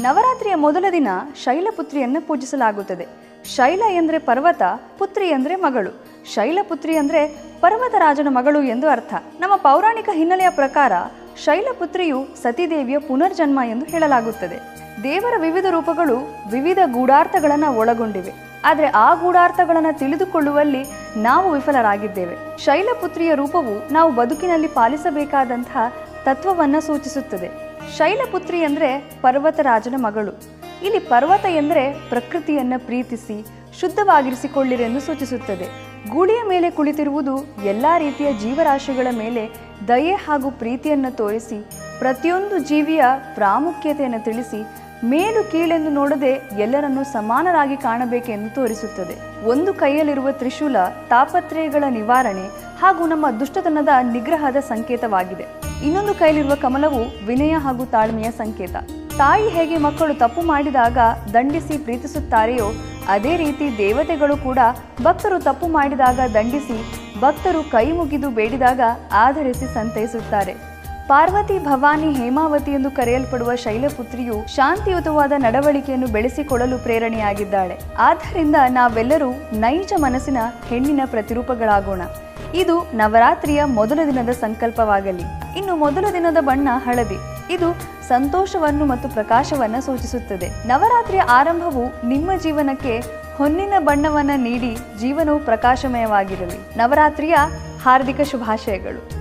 ನವರಾತ್ರಿಯ ಮೊದಲ ದಿನ ಶೈಲಪುತ್ರಿಯನ್ನು ಪೂಜಿಸಲಾಗುತ್ತದೆ. ಶೈಲ ಎಂದರೆ ಪರ್ವತ, ಪುತ್ರಿ ಅಂದರೆ ಮಗಳು. ಶೈಲಪುತ್ರಿ ಅಂದರೆ ಪರ್ವತರಾಜನ ಮಗಳು ಎಂದು ಅರ್ಥ. ನಮ್ಮ ಪೌರಾಣಿಕ ಹಿನ್ನೆಲೆಯ ಪ್ರಕಾರ ಶೈಲಪುತ್ರಿಯು ಸತೀದೇವಿಯ ಪುನರ್ಜನ್ಮ ಎಂದು ಹೇಳಲಾಗುತ್ತದೆ. ದೇವರ ವಿವಿಧ ರೂಪಗಳು ವಿವಿಧ ಗೂಢಾರ್ಥಗಳನ್ನು ಒಳಗೊಂಡಿವೆ. ಆದರೆ ಆ ಗೂಢಾರ್ಥಗಳನ್ನು ತಿಳಿದುಕೊಳ್ಳುವಲ್ಲಿ ನಾವು ವಿಫಲರಾಗಿದ್ದೇವೆ. ಶೈಲಪುತ್ರಿಯ ರೂಪವು ನಾವು ಬದುಕಿನಲ್ಲಿ ಪಾಲಿಸಬೇಕಾದಂತಹ ತತ್ವವನ್ನು ಸೂಚಿಸುತ್ತದೆ. ಶೈಲಪುತ್ರಿ ಅಂದರೆ ಪರ್ವತರಾಜನ ಮಗಳು. ಇಲ್ಲಿ ಪರ್ವತ ಎಂದರೆ ಪ್ರಕೃತಿಯನ್ನು ಪ್ರೀತಿಸಿ ಶುದ್ಧವಾಗಿರಿಸಿಕೊಳ್ಳಿರೆಂದು ಸೂಚಿಸುತ್ತದೆ. ಗೂಳಿಯ ಮೇಲೆ ಕುಳಿತಿರುವುದು ಎಲ್ಲ ರೀತಿಯ ಜೀವರಾಶಿಗಳ ಮೇಲೆ ದಯೆ ಹಾಗೂ ಪ್ರೀತಿಯನ್ನು ತೋರಿಸಿ ಪ್ರತಿಯೊಂದು ಜೀವಿಯ ಪ್ರಾಮುಖ್ಯತೆಯನ್ನು ತಿಳಿಸಿ ಮೇಲು ಕೀಳೆಂದು ನೋಡದೆ ಎಲ್ಲರನ್ನೂ ಸಮಾನರಾಗಿ ಕಾಣಬೇಕೆಂದು ತೋರಿಸುತ್ತದೆ. ಒಂದು ಕೈಯಲ್ಲಿರುವ ತ್ರಿಶೂಲ ತಾಪತ್ರಯಗಳ ನಿವಾರಣೆ ಹಾಗೂ ನಮ್ಮ ದುಷ್ಟತನದ ನಿಗ್ರಹದ ಸಂಕೇತವಾಗಿದೆ. ಇನ್ನೊಂದು ಕೈಯಲ್ಲಿರುವ ಕಮಲವು ವಿನಯ ಹಾಗೂ ತಾಳ್ಮೆಯ ಸಂಕೇತ. ತಾಯಿ ಹೇಗೆ ಮಕ್ಕಳು ತಪ್ಪು ಮಾಡಿದಾಗ ದಂಡಿಸಿ ಪ್ರೀತಿಸುತ್ತಾರೆಯೋ ಅದೇ ರೀತಿ ದೇವತೆಗಳು ಕೂಡ ಭಕ್ತರು ತಪ್ಪು ಮಾಡಿದಾಗ ದಂಡಿಸಿ ಭಕ್ತರು ಕೈ ಮುಗಿದು ಬೇಡಿದಾಗ ಆಧರಿಸಿ ಸಂತೈಸುತ್ತಾರೆ. ಪಾರ್ವತಿ, ಭವಾನಿ, ಹೇಮಾವತಿ ಎಂದು ಕರೆಯಲ್ಪಡುವ ಶೈಲಪುತ್ರಿಯು ಶಾಂತಿಯುತವಾದ ನಡವಳಿಕೆಯನ್ನು ಬೆಳೆಸಿಕೊಳ್ಳಲು ಪ್ರೇರಣೆಯಾಗಿದ್ದಾಳೆ. ಆದ್ದರಿಂದ ನಾವೆಲ್ಲರೂ ನೈಜ ಮನಸ್ಸಿನ ಹೆಣ್ಣಿನ ಪ್ರತಿರೂಪಗಳಾಗೋಣ. ಇದು ನವರಾತ್ರಿಯ ಮೊದಲ ದಿನದ ಸಂಕಲ್ಪವಾಗಲಿ. ಇನ್ನು ಮೊದಲ ದಿನದ ಬಣ್ಣ ಹಳದಿ. ಇದು ಸಂತೋಷವನ್ನು ಮತ್ತು ಪ್ರಕಾಶವನ್ನು ಸೂಚಿಸುತ್ತದೆ. ನವರಾತ್ರಿಯ ಆರಂಭವು ನಿಮ್ಮ ಜೀವನಕ್ಕೆ ಹೊನ್ನಿನ ಬಣ್ಣವನ್ನು ನೀಡಿ ಜೀವನವು ಪ್ರಕಾಶಮಯವಾಗಿರಲಿ. ನವರಾತ್ರಿಯ ಹಾರ್ದಿಕ ಶುಭಾಶಯಗಳು.